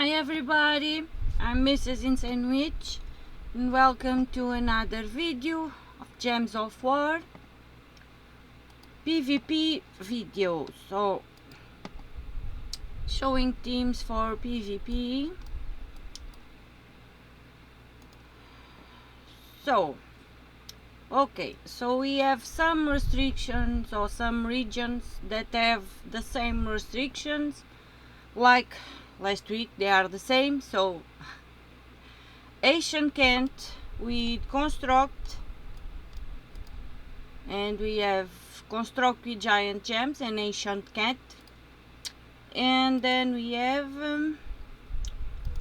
Hi everybody, I'm Mrs. Insane Witch and welcome to another video of Gems of War PvP video. So, showing teams for PvP. So, okay, so we have some restrictions or some regions that have the same restrictions like last week. They are the same. So Asian Khet with construct, and we have construct with giant gems and ancient Khet, and then we have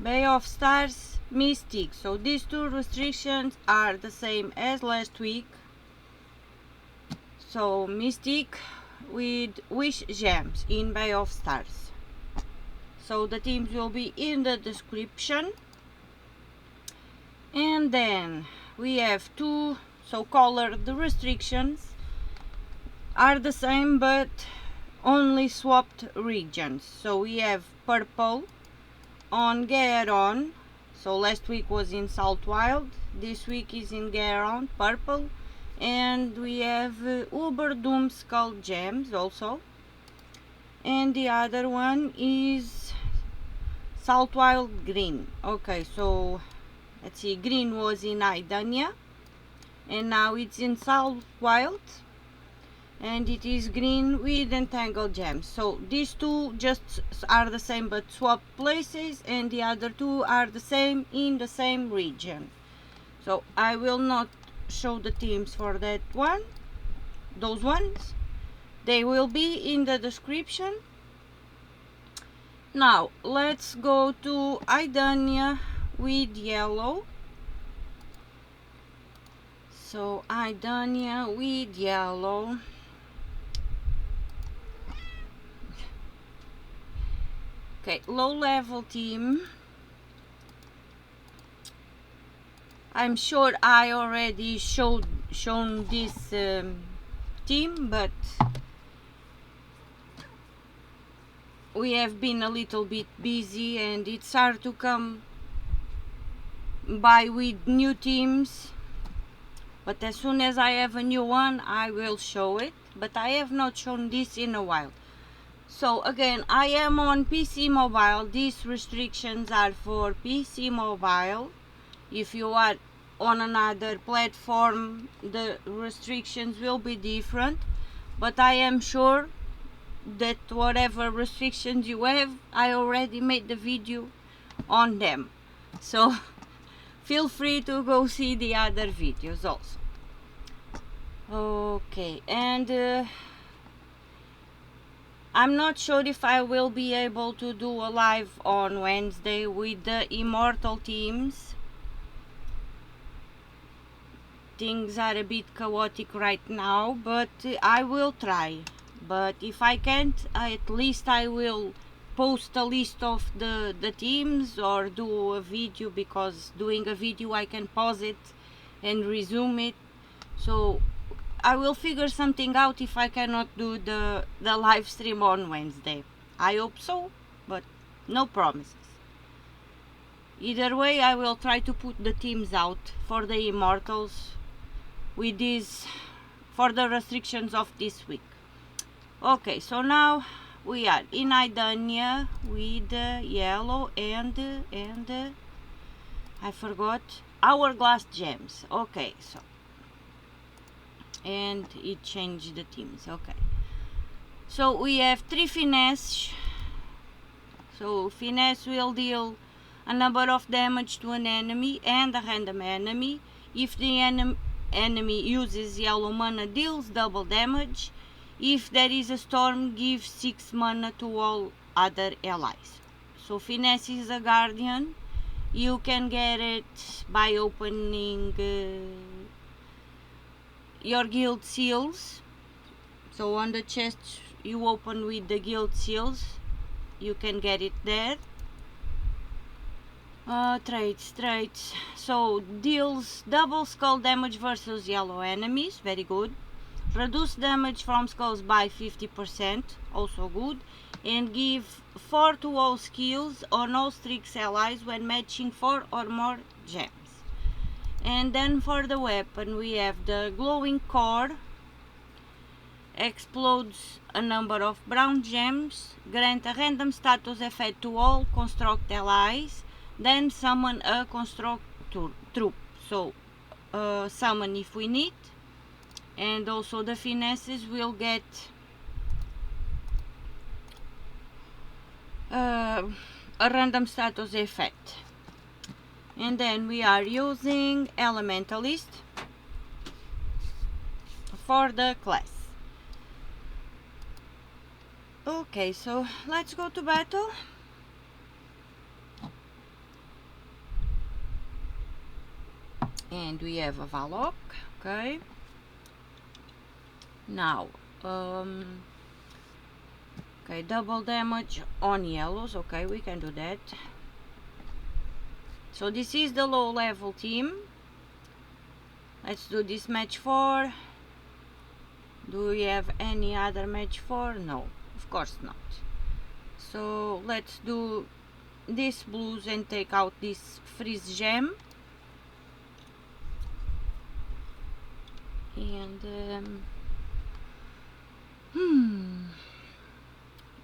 Bay of Stars Mystic. So these two restrictions are the same as last week. So Mystic with wish gems in Bay of Stars. So the teams will be in the description. And then we have two, so colored restrictions are the same but only swapped regions. So we have purple on Geheron. So last week was in Southwild, this week is in Geheron, purple. And we have Uber Doom Skull gems also. And the other one is Southwild green. Okay, so let's see, green was in Aidania and now it's in Southwild, and it is green with entangled gems. So these two just are the same but swap places, and the other two are the same in the same region. So I will not show the teams for that one, those ones. They will be in the description. Now let's go to Aidania with yellow. So Aidania with yellow. Okay, low level team. I'm sure I already shown this team, but we have been a little bit busy and it's hard to come by with new teams. But as soon as I have a new one, I will show it. But I have not shown this in a while. So again, I am on PC Mobile. These restrictions are for PC Mobile. If you are on another platform, the restrictions will be different. But I am sure that whatever restrictions you have, I already made the video on them. So feel free to go see the other videos also. Okay, and I'm not sure if I will be able to do a live on Wednesday with the immortal teams. Things are a bit chaotic right now, but I will try. But if I can't, at least I will post a list of the teams or do a video, because doing a video I can pause it and resume it. So I will figure something out if I cannot do the live stream on Wednesday. I hope so, but no promises. Either way, I will try to put the teams out for the immortals with these, for the restrictions of this week. Okay, so now we are in Aidania with yellow and I forgot, hourglass gems. Okay, so, and it changed the teams. Okay, so we have 3 finesse. So finesse will deal a number of damage to an enemy and a random enemy. If the enemy uses yellow mana, deals double damage. If there is a storm, give 6 mana to all other allies. So finesse is a guardian. You can get it by opening your guild seals. So on the chest you open with the guild seals, you can get it there. Traits. So deals double skull damage versus yellow enemies, very good. reduce damage from skulls by 50%, also good, and give 4 to all skills on all Strix allies when matching 4 or more gems. And then for the weapon we have the glowing core, explodes a number of brown gems, grant a random status effect to all construct allies, then summon a construct troop, so summon if we need. And also the finesses will get a random status effect. And then we are using Elementalist for the class. Okay, so let's go to battle. And we have a Valok, okay. Now, okay, double damage on yellows, okay, we can do that. So this is the low level team. Let's do this match 4. Do we have any other match 4? No, of course not. So let's do these blues and take out this freeze gem. And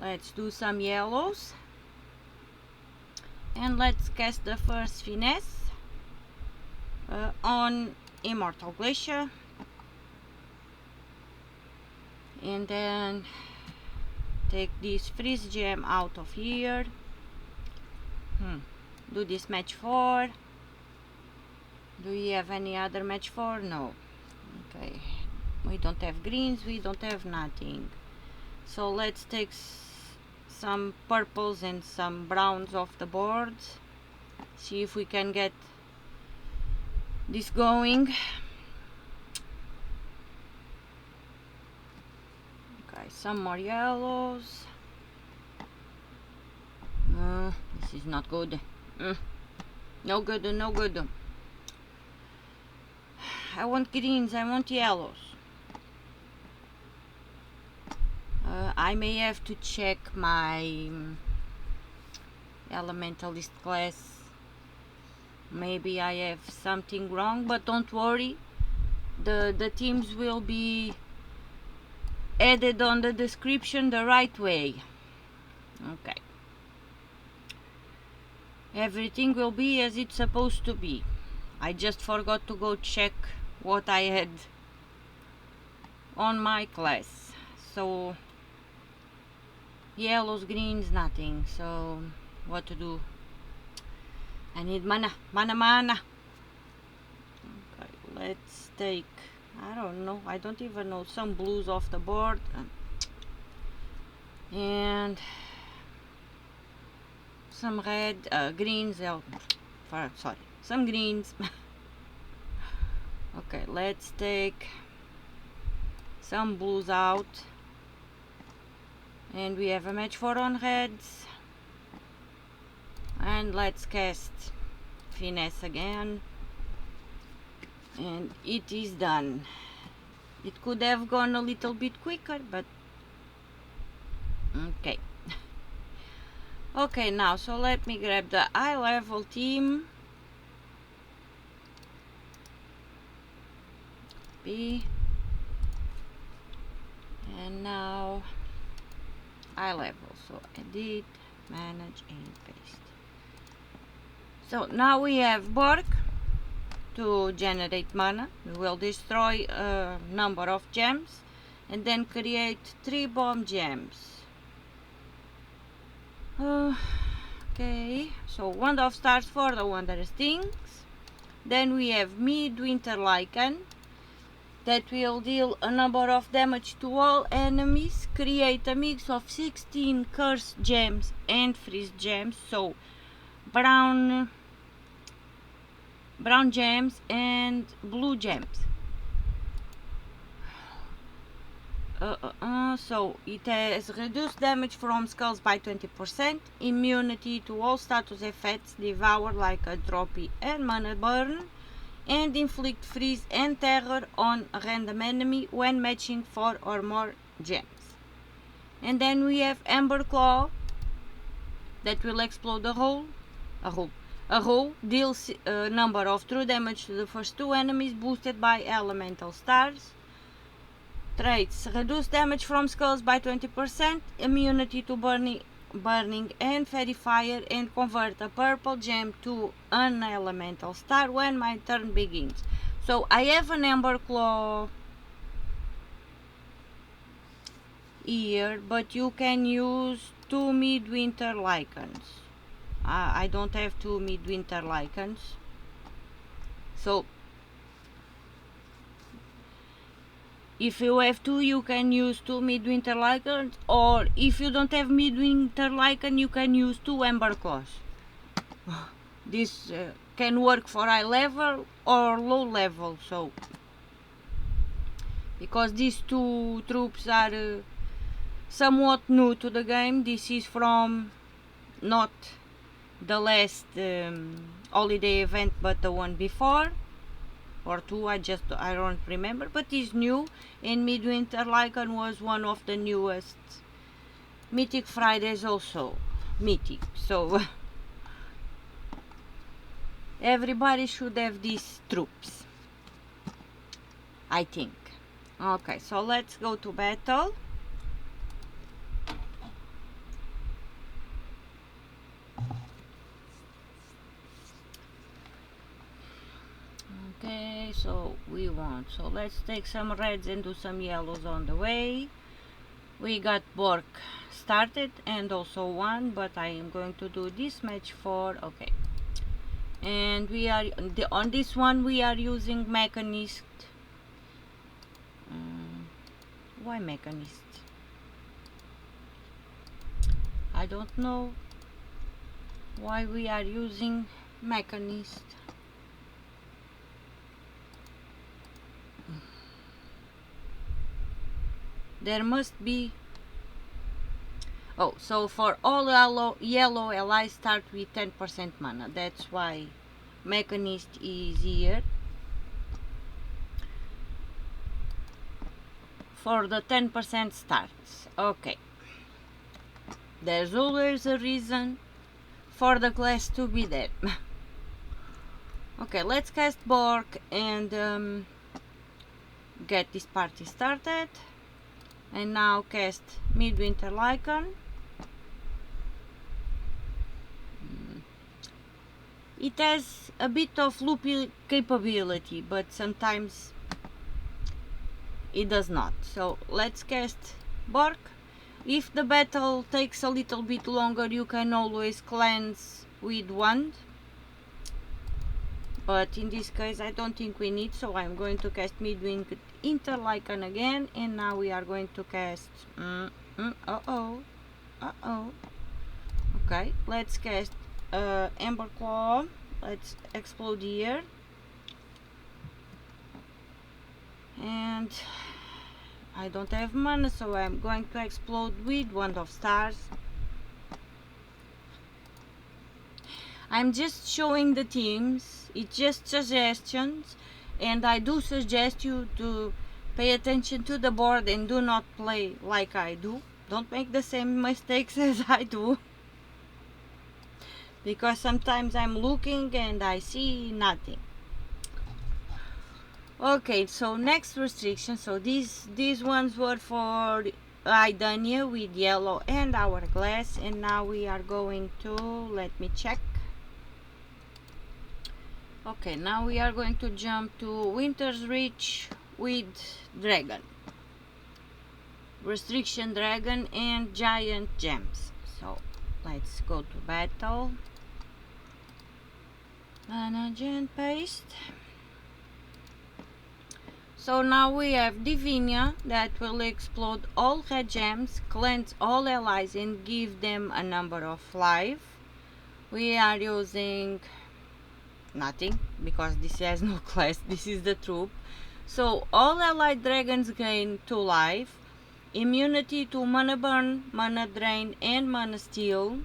let's do some yellows. And let's cast the first finesse on Immortal Glacier. And then take this freeze gem out of here. Do this match 4. Do we have any other match 4? No. Okay, we don't have greens, we don't have nothing. So let's take some purples and some browns off the board. See if we can get this going. Okay, some more yellows. This is not good. No good, no good. I want greens, I want yellows. I may have to check my Elementalist class. Maybe I have something wrong, but don't worry. The teams will be added on the description the right way. Okay. Everything will be as it's supposed to be. I just forgot to go check what I had on my class. So yellows, greens, nothing. So what to do? I need mana. Okay, let's take, I don't know, I don't even know, some blues off the board. And some red, greens, sorry, some greens. Okay, let's take some blues out. And we have a match 4 on reds. And let's cast finesse again. And it is done. It could have gone a little bit quicker, but okay. Okay, now, so let me grab the high level team. B. And now high level, so edit, manage and paste. So now we have Borg to generate mana. We will destroy a number of gems and then create 3 bomb gems. Okay, so Wand of Stars for the Wondrous Things. Then we have Midwinter Lycan that will deal a number of damage to all enemies, create a mix of 16 cursed gems and freeze gems, so brown gems and blue gems. So it has reduced damage from skulls by 20%, immunity to all status effects, devour like a trophy and mana burn, and inflict freeze and terror on a random enemy when matching 4 or more gems. And then we have Amber Claw that will explode a hole, deals a number of true damage to the first 2 enemies boosted by elemental stars. Traits: reduce damage from skulls by 20%, immunity to burning and fairy fire, and convert a purple gem to an elemental star when my turn begins. So I have an Amber Claw here, but you can use 2 midwinter lichens. I don't have 2 midwinter lichens, so if you have 2, you can use 2 midwinter lichens, or if you don't have midwinter lichen, you can use 2 Amber Claws. This can work for high level or low level, so because these 2 troops are somewhat new to the game. This is from not the last holiday event, but the one before, or 2, I don't remember, but it's new, and Midwinter Lichen was one of the newest Mythic Fridays, also mythic, so everybody should have these troops, I think. Okay, so let's go to battle. Okay, so let's take some reds and do some yellows on the way. We got Bork started and also won, but I am going to do this match for, okay. And we are on this one we are using Mechanist. Why Mechanist? I don't know why we are using Mechanist. There must be, oh, so for all yellow allies start with 10% mana, that's why Mechanist is here, for the 10% starts. Okay, there's always a reason for the class to be there. Okay, let's cast Bork and get this party started. And now cast Midwinter Lichen. It has a bit of loopy capability, but sometimes it does not. So let's cast Bork. If the battle takes a little bit longer, you can always cleanse with Wand, but in this case I don't think we need, so I'm going to cast Midwinter Lichen again, and now we are going to cast okay, let's cast Amber Claw. Let's explode here, and I don't have mana, so I'm going to explode with Wand of Stars. I'm just showing the teams, it's just suggestions, and I do suggest you to pay attention to the board and do not play like I do. Don't make the same mistakes as I do, because sometimes I'm looking and I see nothing. Okay, so next restriction. So these ones were for Aidania with yellow and hourglass, and now we are going to, let me check. Okay, now we are going to jump to Winter's Reach with Dragon, Restriction Dragon, and Giant Gems. So let's go to battle. Management paste. So now we have Divinia that will explode all red gems, cleanse all allies, and give them a number of life. We are using nothing because this has no class, this is the troop. So all allied dragons gain 2 life, immunity to mana burn, mana drain, and mana steal.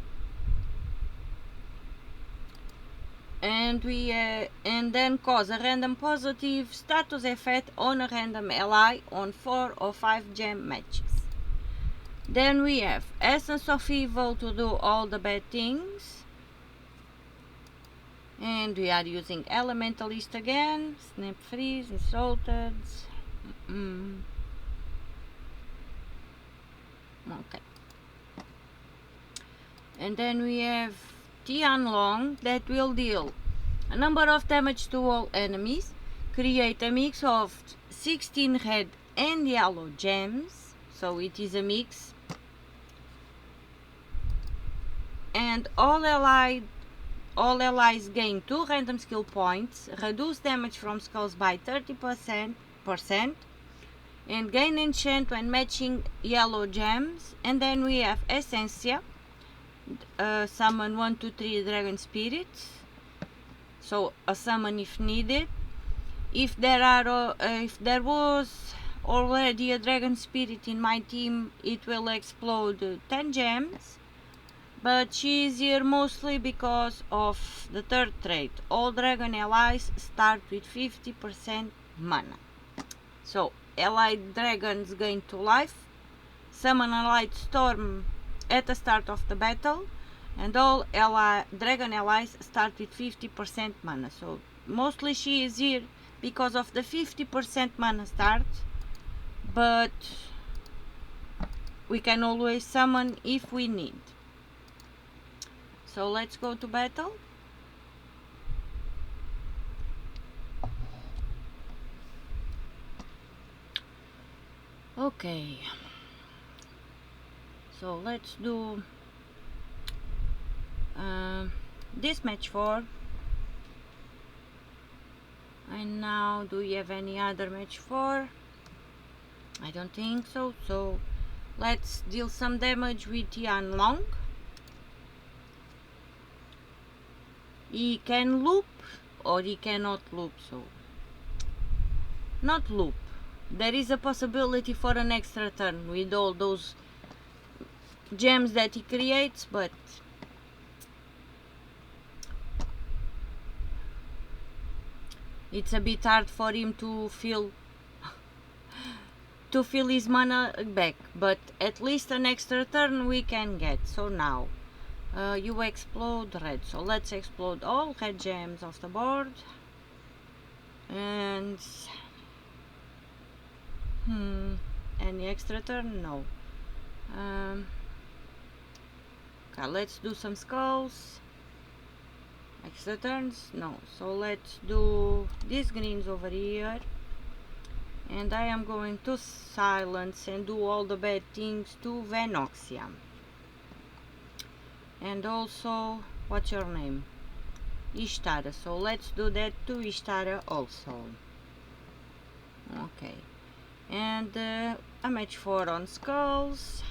and then cause a random positive status effect on a random ally on 4 or 5 gem matches. Then we have Essence of Evil to do all the bad things, and we are using Elementalist again, Snap Freeze, Insulted. Okay. And then we have Tian Long that will deal a number of damage to all enemies, create a mix of 16 red and yellow gems, so it is a mix, and all allies gain 2 random skill points, reduce damage from skulls by 30%, and gain enchant when matching yellow gems. And then we have Essentia, summon 1 to 3 dragon spirits, so a summon if needed. If there was already a dragon spirit in my team, it will explode 10 gems, but she is here mostly because of the third trait. All dragon allies start with 50% mana, so allied dragons gain 2 life, summon a light storm at the start of the battle, and all dragon allies start with 50% mana. So mostly she is here because of the 50% mana start, but we can always summon if we need. So let's go to battle. Okay, so let's do this match 4. And now, do we have any other match 4? I don't think so. So let's deal some damage with Tian Long. He can loop or he cannot loop, so not loop. There is a possibility for an extra turn with all those gems that he creates, but it's a bit hard for him to fill his mana back, but at least an extra turn we can get. So now you explode red, so let's explode all red gems off the board. And any extra turn? No. Okay, let's do some skulls. Extra turns? No. So let's do these greens over here, and I am going to silence and do all the bad things to Venoxia. And also, what's your name? Ishtara. So let's do that to Ishtara also. Okay. And a match 4 on skulls.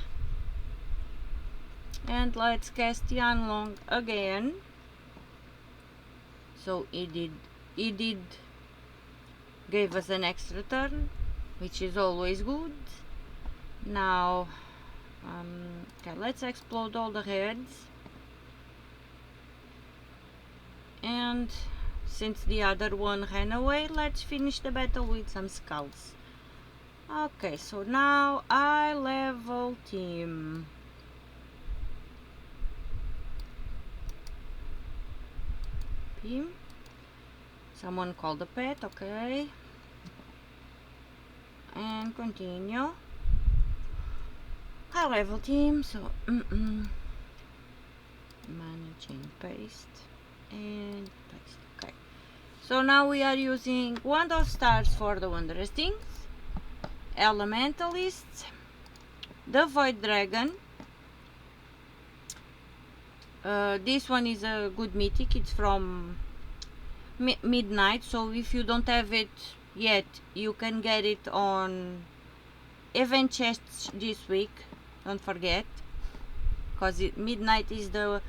And let's cast Tian Long again. So he did gave us an extra turn, which is always good. Now okay, let's explode all the reds, and since the other one ran away, let's finish the battle with some skulls. Okay, so now I level team. Someone called the pet, okay, and continue. High level team, so managing paste and paste. Okay, so now we are using Wand of Stars for the wondrous things, Elementalists, the Void Dragon. This one is a good mythic. It's from midnight, so if you don't have it yet, you can get it on event chests this week. Don't forget, because midnight is the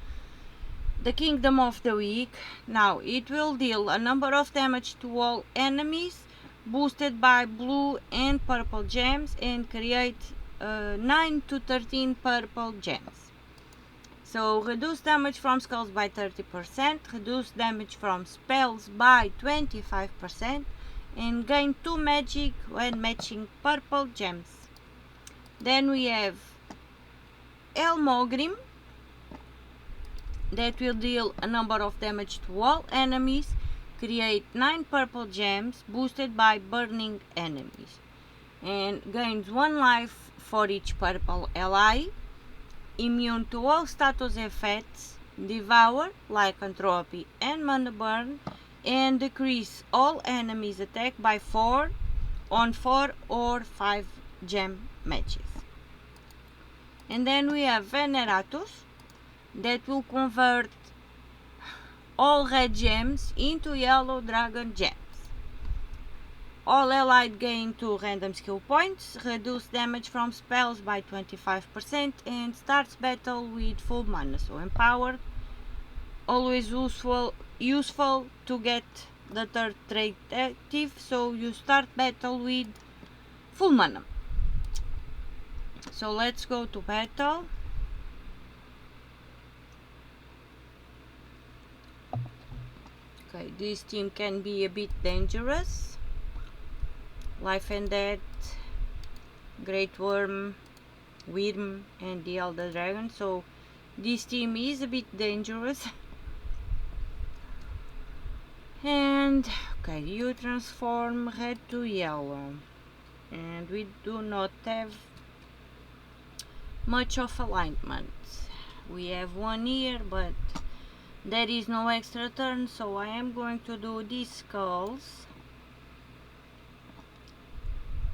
kingdom of the week. Now it will deal a number of damage to all enemies, boosted by blue and purple gems, and create 9 to 13 purple gems. So reduce damage from skulls by 30%, reduce damage from spells by 25%, and gain 2 magic when matching purple gems. Then we have Elmogrim, that will deal a number of damage to all enemies, create 9 purple gems boosted by burning enemies, and gains 1 life for each purple ally, immune to all status effects, devour, lycanthropy and mana burn, and decrease all enemies attack by 4 on 4 or 5 gem matches. And then we have Veneratus, that will convert all red gems into yellow dragon gems. All allied gain 2 random skill points, reduce damage from spells by 25%, and starts battle with full mana. So empowered, always useful to get the third trait active, so you start battle with full mana. So let's go to battle. Okay, this team can be a bit dangerous. Life and Death, Great Worm, Wyrm and the Elder Dragon. So this team is a bit dangerous. And okay, you transform red to yellow. And we do not have much of alignment. We have 1 here, but there is no extra turn, so I am going to do these skulls.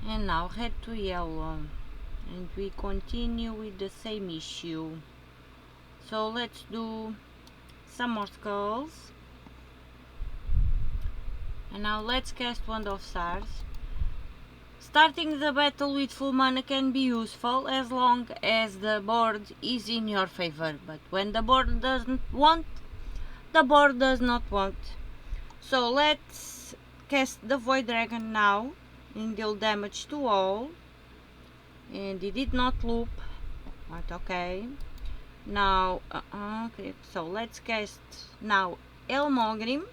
And now head to yellow, and we continue with the same issue. So let's do some more skulls. And now let's cast Wand of Stars. Starting the battle with full mana can be useful as long as the board is in your favor, but when the board doesn't want, the board does not want. So let's cast the Void Dragon now and deal damage to all. And it did not loop, but okay. Now, okay, so let's cast now Elmogrim.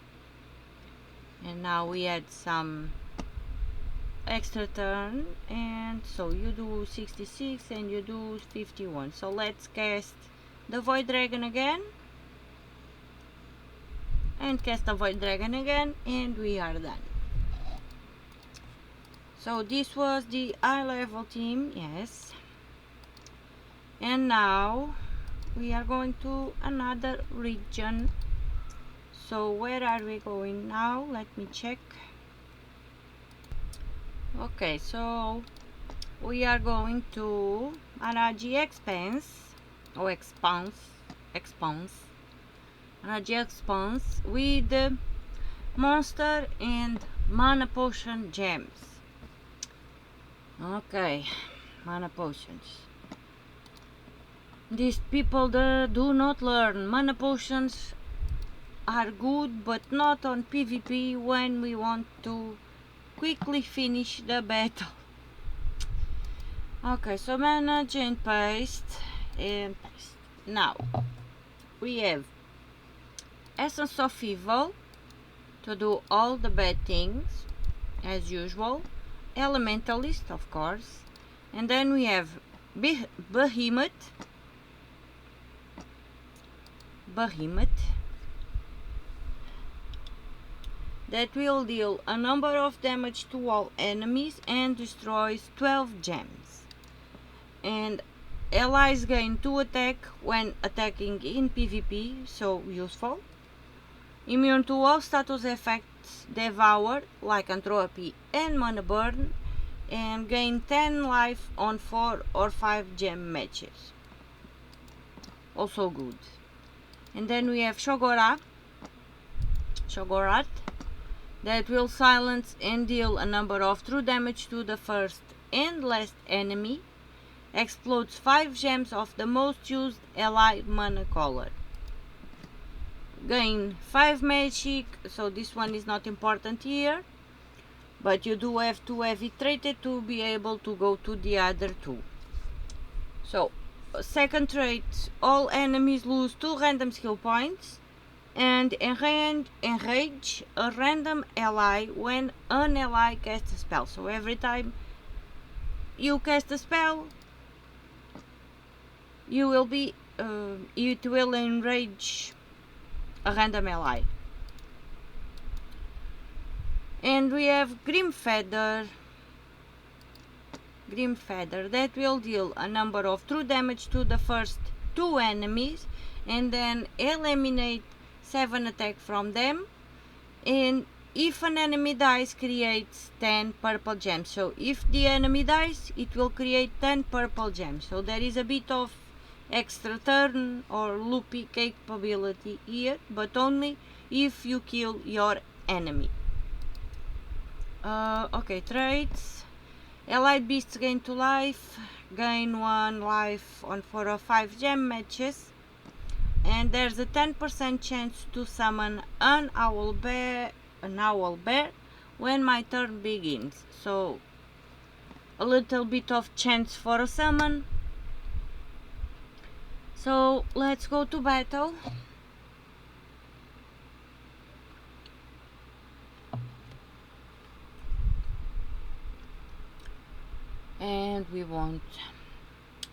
And now we add some extra turn, and so you do 66 and you do 51. So let's cast the Void Dragon again. And cast the Void Dragon again, and we are done. So this was the high level team, yes. And now we are going to another region. So where are we going now? Let me check. Okay, so we are going to Maraji Expanse, or Expanse, Maraji Expanse with monster and mana potion gems. Okay, mana potions. These people do not learn. Mana potions are good, but not on PvP when we want to quickly finish the battle. Okay, so manage and paste and paste. Now we have Essence of Evil to do all the bad things as usual, Elementalist of course, and then we have Behemoth that will deal a number of damage to all enemies and destroys 12 gems. And allies gain 2 attack when attacking in PvP, so useful. Immune to all status effects, Devour, Lycanthropy and Mana Burn, and gain 10 life on 4 or 5 gem matches. Also good. And then we have Shogorat, that will silence and deal a number of true damage to the first and last enemy. Explodes 5 gems of the most used ally mana color. Gain 5 magic, so this one is not important here, but you do have to have it traded to be able to go to the other two. So second trait, all enemies lose 2 random skill points and enrage a random ally when an ally casts a spell. So every time you cast a spell, you will be it will enrage a random ally. And we have Grim Feather that will deal a number of true damage to the first 2 enemies and then eliminate 7 attack from them, and if an enemy dies, creates 10 purple gems. So if the enemy dies, it will create 10 purple gems. So there is a bit of extra turn or loopy capability here, but only if you kill your enemy. Okay, traits. Allied beasts gain 2 life, gain 1 life on 4 or 5 gem matches, and there's a 10% chance to summon an owl bear when my turn begins. So a little bit of chance for a summon. So let's go to battle. And we want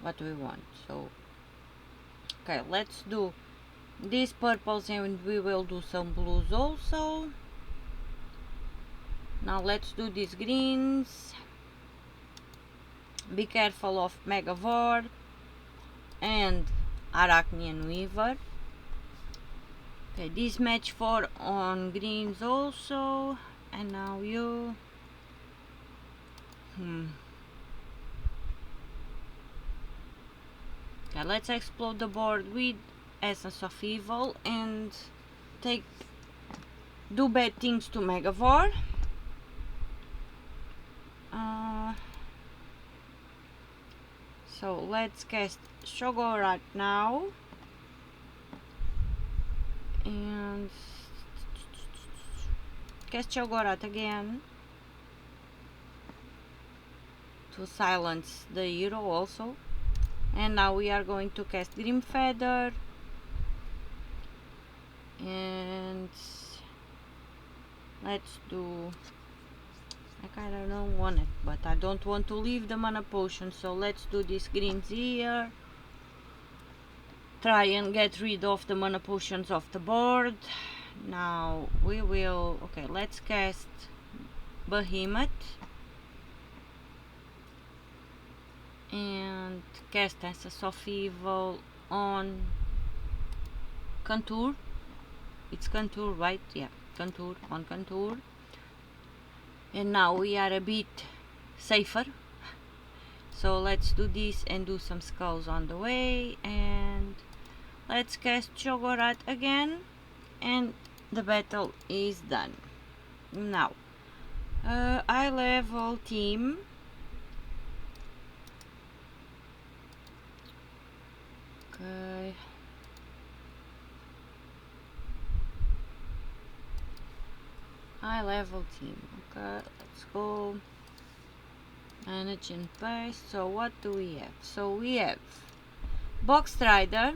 what we want. So okay, let's do these purples and we will do some blues also. Now let's do these greens. Be careful of Megavore and Arachnian Weaver. Okay, this match 4 on greens also. And now you okay, let's explode the board with Essence of Evil and do bad things to Megavore. So let's cast Shogorat now and cast Shogorat again to silence the hero also. And now we are going to cast Grim Feather and let's do, I kinda don't want it, but I don't want to leave the mana potion, so let's do these greens here. Try and get rid of the mana potions off the board. Now we will, okay, let's cast Behemoth and cast Essence of Evil on Contour. It's Contour, right? Yeah, Contour, on Contour. And now we are a bit safer, so let's do this and do some skulls on the way, and let's cast Shogorat again, and the battle is done. Now eye level team. Okay, high level team. Okay, let's go. Manage and paste. So what do we have? So we have Box Rider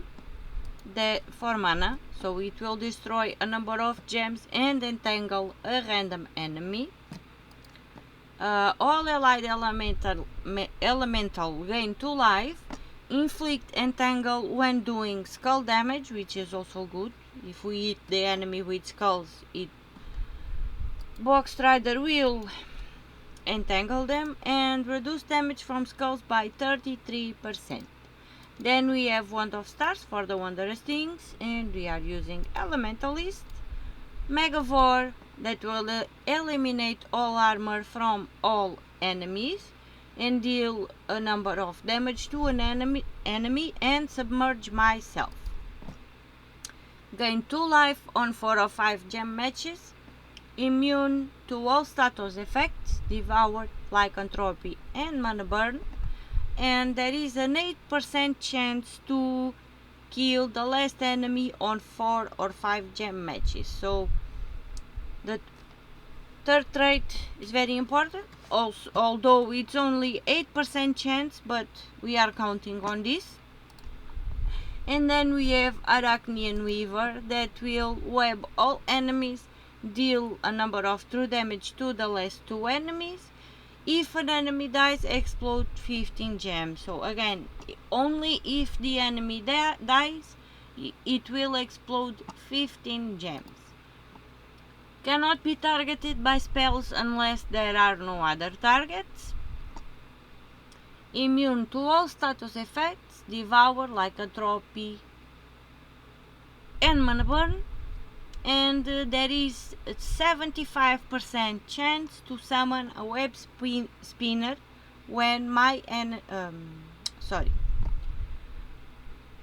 for mana, so it will destroy a number of gems and entangle a random enemy. All allied elemental gain 2 life, inflict entangle when doing skull damage, which is also good. If we hit the enemy with skulls, Box Rider will entangle them and reduce damage from skulls by 33%. Then we have Wand of Stars for the Wondrous Things, and we are using Elementalist. Megavore that will eliminate all armor from all enemies and deal a number of damage to an enemy and submerge myself. Gain 2 life on 4 or 5 gem matches. Immune to all status effects, Devour, Lycanthropy and Mana Burn, and there is an 8% chance to kill the last enemy on 4 or 5 gem matches. So the third trait is very important, also, although it's only 8% chance, but we are counting on this. And then we have Arachnian Weaver that will web all enemies, deal a number of true damage to the last 2 enemies. If an enemy dies, explode 15 gems. So again, only if the enemy dies, it will explode 15 gems. Cannot be targeted by spells unless there are no other targets. Immune to all status effects, devour, lycanthropy, and mana burn. And there is a 75% chance to summon a web spinner when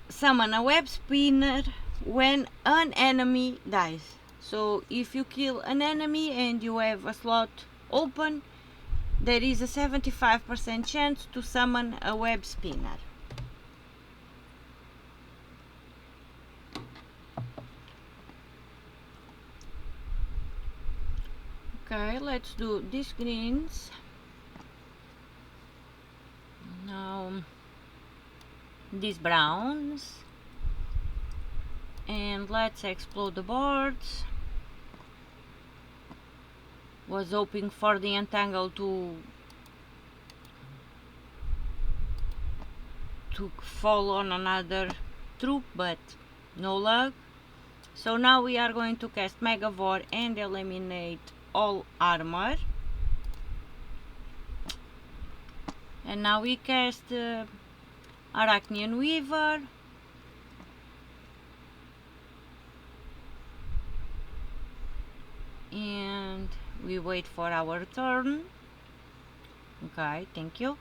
summon a web spinner when an enemy dies. So if you kill an enemy and you have a slot open, there is a 75% chance to summon a web spinner. Okay, let's do these greens. Now these browns. And let's explode the boards. Was hoping for the entangle to fall on another troop, but no luck. So now we are going to cast Megavore and eliminate all armor. And now we cast Arachnian Weaver. And we wait for our turn. Okay, thank you.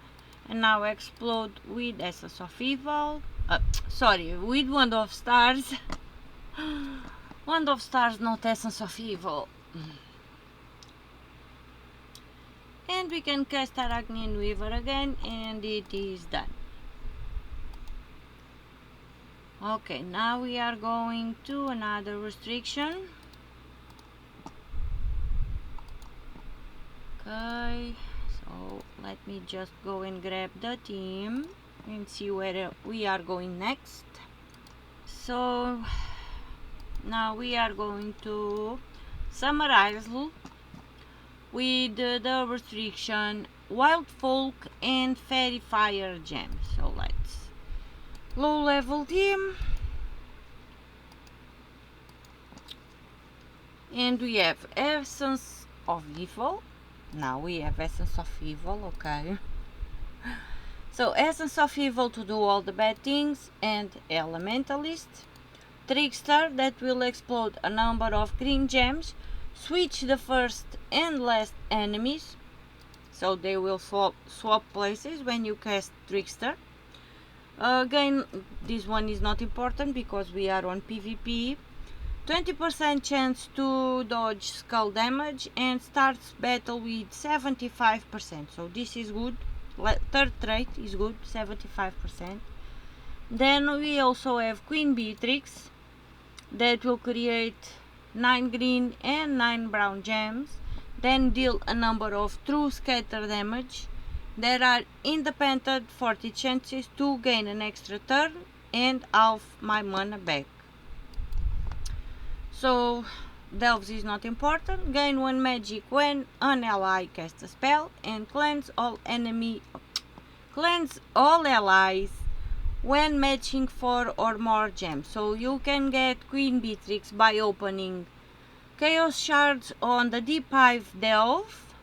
And now explode with Essence of Evil. With Wand of Stars. Wand of Stars, not Essence of Evil. And we can cast Arachnian Weaver again, and it is done. Okay, now we are going to another restriction. Okay, so let me just go and grab the team and see where we are going next. So now we are going to summarize with the restriction Wildfolk and Fairy Fire Gems. So let's low level team, and we have Essence of Evil. Now we have Essence of Evil, okay. So Essence of Evil to do all the bad things, and Elementalist. Trickster that will explode a number of green gems, switch the first and last enemies, so they will swap places when you cast Trickster. Again, this one is not important because we are on PvP. 20% chance to dodge skull damage and starts battle with 75%, so this is good. Third trait is good, 75%. Then we also have Queen Beatrix that will create 9 green and 9 brown gems, then deal a number of true scatter damage. There are independent 40 chances to gain an extra turn and half my mana back. So Delves is not important. Gain 1 magic when an ally casts a spell, and cleanse all allies when matching 4 or more gems. So you can get Queen Beatrix by opening Chaos Shards on the Deep Hive Delve,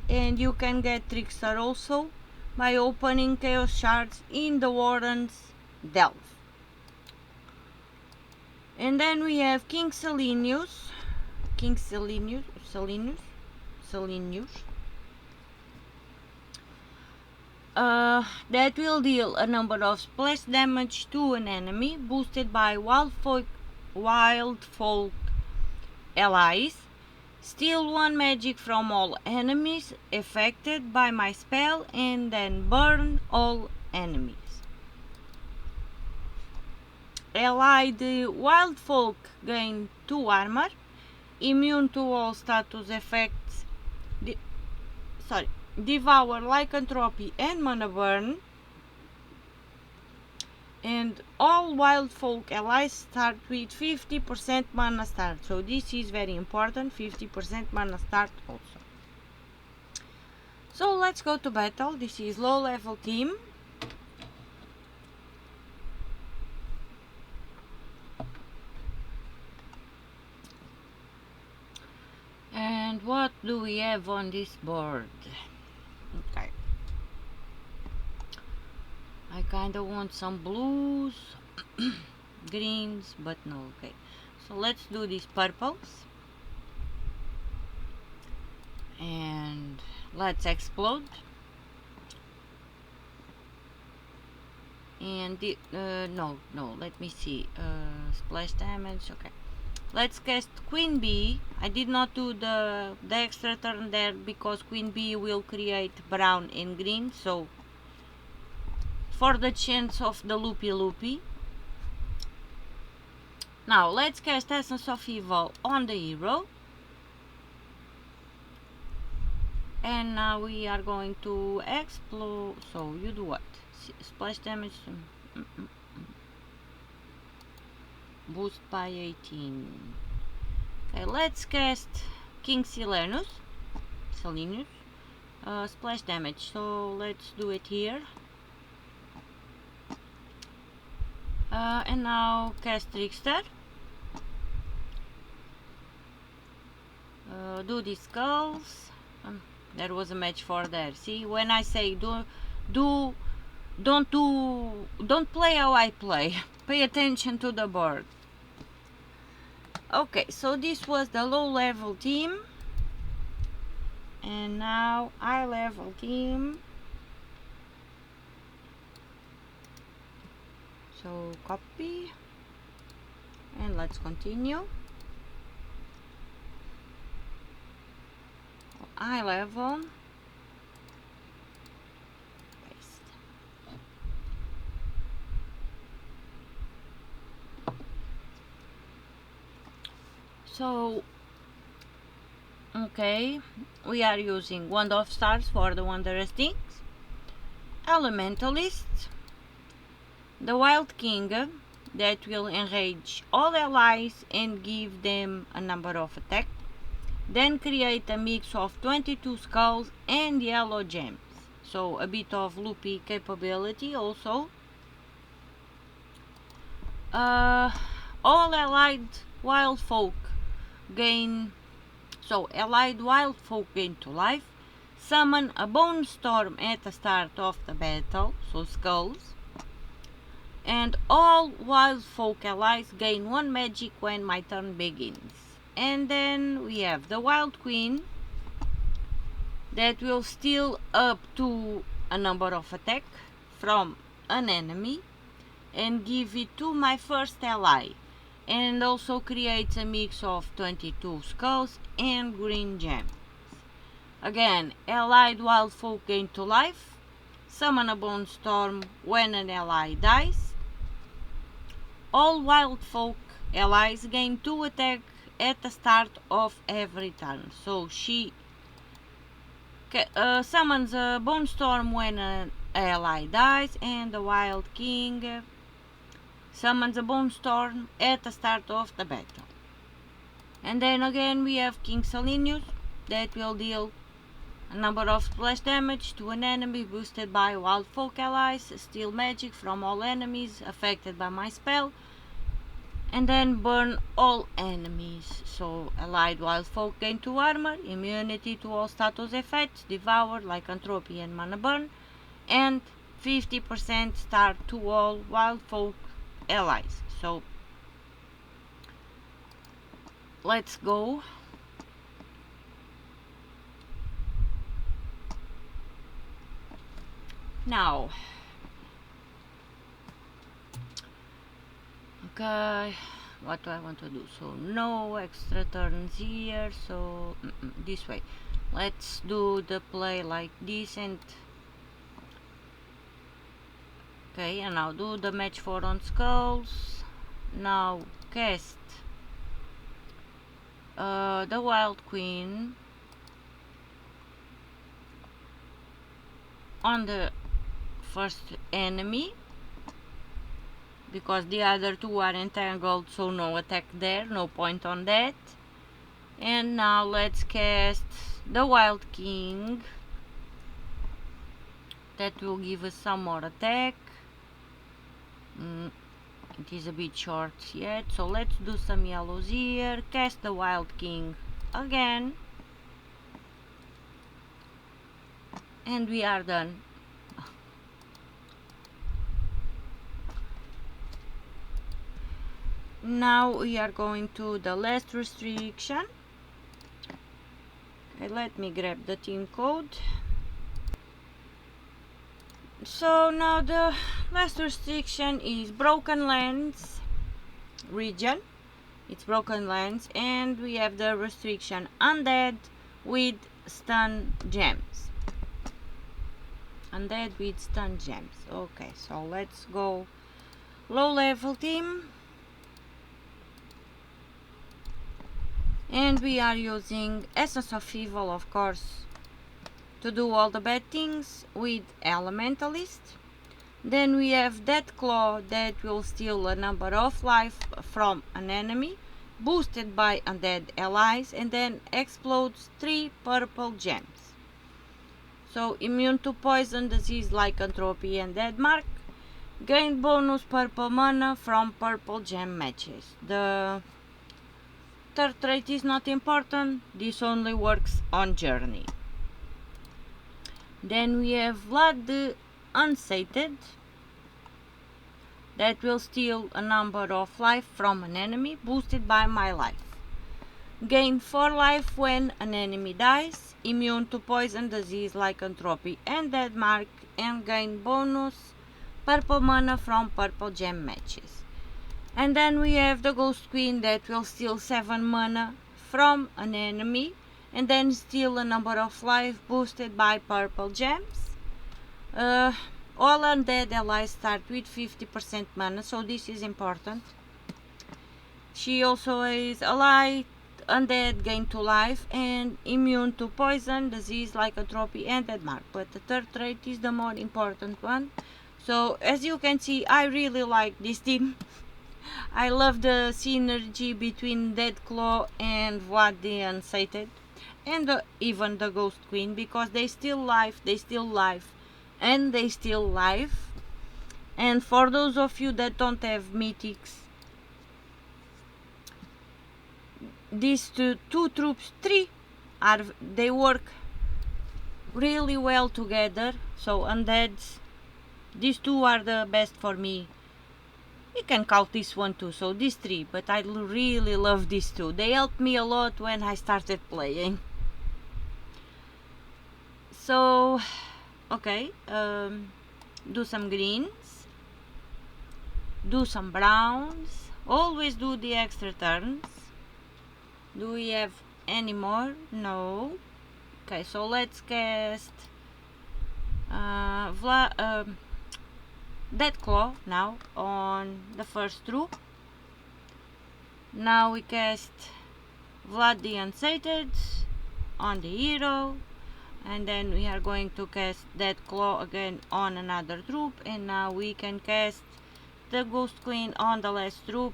and you can get Trickster also by opening Chaos Shards in the Warden's Delve. And then we have King Selenius that will deal a number of splash damage to an enemy, boosted by Wildfolk allies. Steal 1 magic from all enemies affected by my spell, and then burn all enemies. Allied Wildfolk gain 2 armor, immune to all status effects, devour, lycanthropy, and mana burn. and all Wildfolk allies start with 50% mana start, so this is very important, 50% mana start also. So let's go to battle. This is low level team. And what do we have on this board? Okay, I kinda want some blues, greens, but no. Okay, so let's do these purples. And let's explode. And no, let me see. Splash damage. Okay, let's cast Queen Bee. I did not do the extra turn there because Queen Bee will create brown and green, so for the chance of the loopy. Now let's cast Essence of Evil on the hero. And now we are going to explode. So you do what? Splash damage. Boost by 18. Okay, let's cast King Silenus. Splash damage. So let's do it here. And now cast Trickster. Do these skulls. There was a match for there. See, when I say don't play how I play. Pay attention to the board. Okay, so this was the low level team. And now high level team. So copy. And let's continue. High level. Paste. So, okay, we are using Wand of Stars for the Wondrous Things, Elementalist, the Wild King that will enrage all allies and give them a number of attacks. Then create a mix of 22 skulls and yellow gems, so a bit of loopy capability also. All allied Wildfolk gain, so allied Wildfolk gain 2 life. Summon a bone storm at the start of the battle, so skulls. And all Wildfolk allies gain 1 magic when my turn begins. And then we have the Wild Queen that will steal up to a number of attack from an enemy and give it to my first ally, and also creates a mix of 22 skulls and green gems. Again, allied Wildfolk gain 2 life, summon a bone storm when an ally dies. All Wildfolk allies gain 2 attack at the start of every turn. So she summons a bone storm when an ally dies, and the Wild King summons a bone storm at the start of the battle. And then again we have King Silenus that will deal a number of splash damage to an enemy boosted by Wildfolk allies, steal magic from all enemies affected by my spell, and then burn all enemies. So allied Wildfolk gain 2 armor, immunity to all status effects, devour, lycanthropy and mana burn, and 50% start to all Wildfolk allies. So let's go. Now, okay, what do I want to do? So no extra turns here, so this way. Let's do the play like this, and okay, and now do the match 4 on skulls. Now cast the Wild Queen on the first enemy. because the other two are entangled, so no attack there, no point on that. And now let's cast the Wild King. That will give us some more attack. It is a bit short yet, so let's do some yellows here. Cast the Wild King again. And we are done. Now we are going to the last restriction. Okay, let me grab the team code. So now the last restriction is Broken Lands region. It's Broken Lands, and we have the restriction Undead with stun gems. Undead with stun gems. Okay, so let's go low level team. And we are using Essence of Evil, of course, to do all the bad things with Elementalist. Then we have Death Claw that will steal a number of life from an enemy, boosted by undead allies, and then explodes 3 purple gems. So immune to poison, disease, lycanthropy, and dead mark. Gain bonus purple mana from purple gem matches. The third trait is not important, this only works on journey. Then we have Vlad the Unsated that will steal a number of life from an enemy, boosted by my life. Gain 4 life when an enemy dies, immune to poison, disease, lycanthropy, and dead mark, and gain bonus purple mana from purple gem matches. And then we have the Ghost Queen that will steal 7 mana from an enemy and then steal a number of life, boosted by purple gems. All undead allies start with 50% mana, so this is important. She also is ally undead, gain 2 life, and immune to poison, disease, lycanthropy, and dead mark. But the third trait is the more important one. So as you can see, I really like this team. I love the synergy between Deathclaw and Vlad the Unsated, and even the Ghost Queen, because they steal life, and they steal life. And for those of you that don't have mythics, these two troops, they work really well together. So undeads, these two are the best for me. You can count this one too, so these 3, but I really love these 2. They helped me a lot when I started playing. So, okay, do some greens, do some browns, always do the extra turns. Do we have any more? No. Okay, so let's cast Deathclaw now on the first troop. Now we cast Vlad the Unsated on the hero, and then we are going to cast Deathclaw again on another troop, and now we can cast the Ghost Queen on the last troop.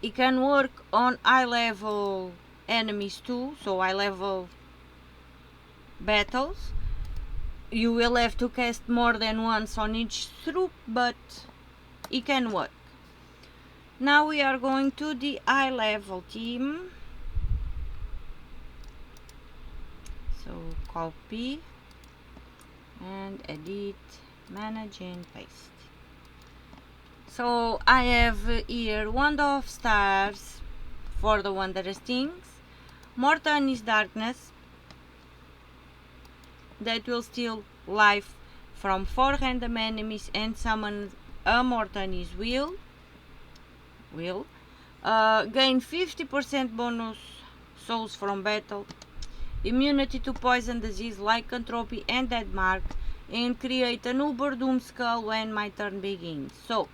It can work on high level enemies too, so high level battles. You will have to cast more than once on each troop, but it can work. Now we are going to the high level team. So copy and edit, manage and paste. So I have here Wand of Stars for the Wondrous Things, Mortani's Darkness that will steal life from 4 random enemies and summon a Mortani's Will. Gain 50% bonus souls from battle, immunity to poison, disease, lycanthropy, and dead mark, and create an Uber Doom Skull when my turn begins. So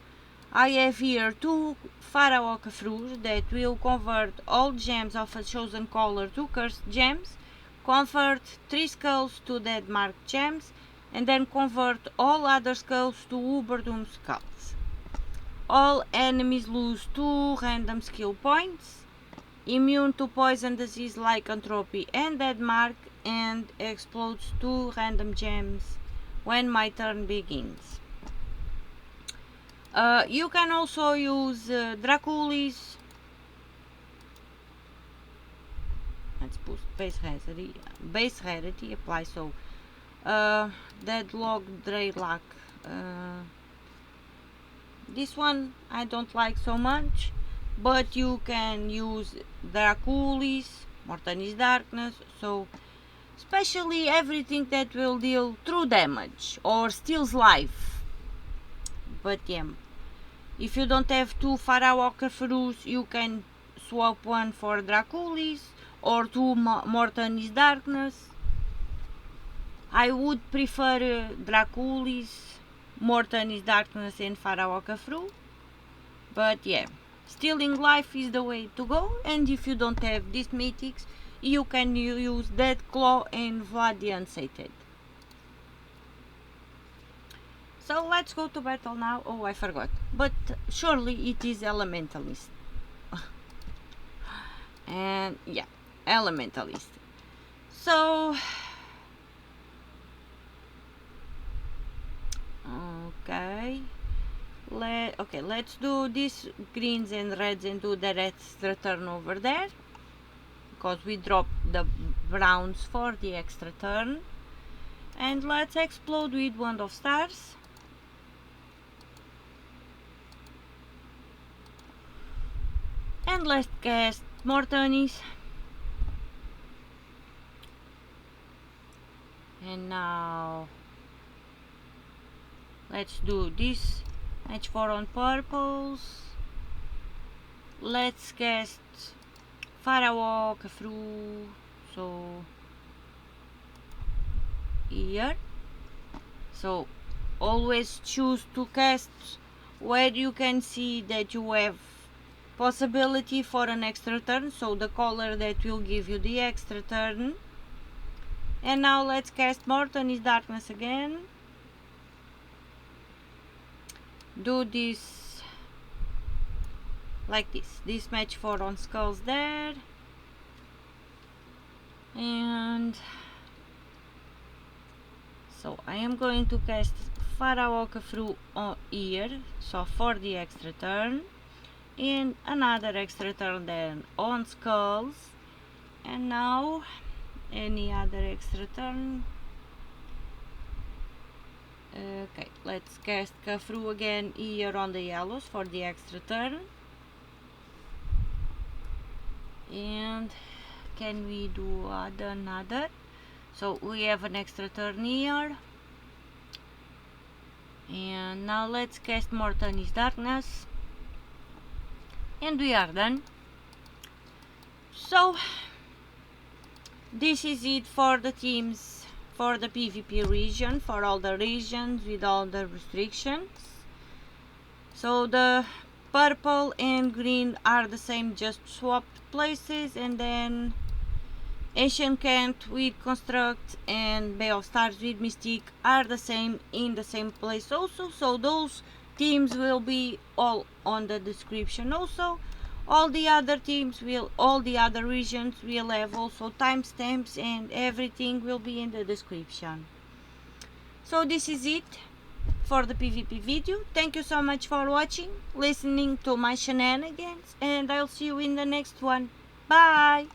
I have here 2 Pharaoh Kafrus that will convert all gems of a chosen color to cursed gems, convert 3 skulls to dead mark gems, and then convert all other skulls to Uberdoom skulls. All enemies lose 2 random skill points, immune to poison, disease, lycanthropy and dead mark, and explodes 2 random gems when my turn begins. You can also use Draculis. Let's boost base rarity apply, so Deadlock, Draylock. This one I don't like so much, but you can use Draculis, Mortanis Darkness, so especially everything that will deal true damage or steals life. But yeah, if you don't have 2 Farawalker Ferus, you can swap one for Draculis or 2 Mortanis Darkness. I would prefer Draculis, Mortanis Darkness and Farawalker Feru, but yeah, stealing life is the way to go, and if you don't have these mythics, you can use Dead Claw and Vlad the Unsated. So let's go to battle now. Oh, I forgot, but surely it is Elementalist. And yeah, Elementalist. So okay, let's do these greens and reds and do the extra turn over there, because we dropped the browns for the extra turn. And let's explode with Wand of Stars. And let's cast Mortanis. And now let's do this. Match 4 on purples. Let's cast Farawalker Feru. So here. So always choose to cast where you can see that you have possibility for an extra turn, so the color that will give you the extra turn. And now let's cast Mortanis Darkness again. Do this like this match 4 on skulls there, and so I am going to cast Farawalker Feru on here, so for the extra turn, and another extra turn then on skulls. And now any other extra turn. Okay, let's cast Kafru again here on the yellows for the extra turn. And can we do another? So we have an extra turn here. And now let's cast Mortanis Darkness. And we are done. So this is it for the teams for the PvP region, for all the regions with all the restrictions. So the purple and green are the same, just swapped places, and then Ancient Khet with Construct and Bay of Stars with Mystique are the same in the same place also. So those teams will be all on the description also. All the other teams will, all the other regions will have also timestamps, and everything will be in the description. So this is it for the PvP video. Thank you so much for watching, listening to my shenanigans, and I'll see you in the next one. Bye!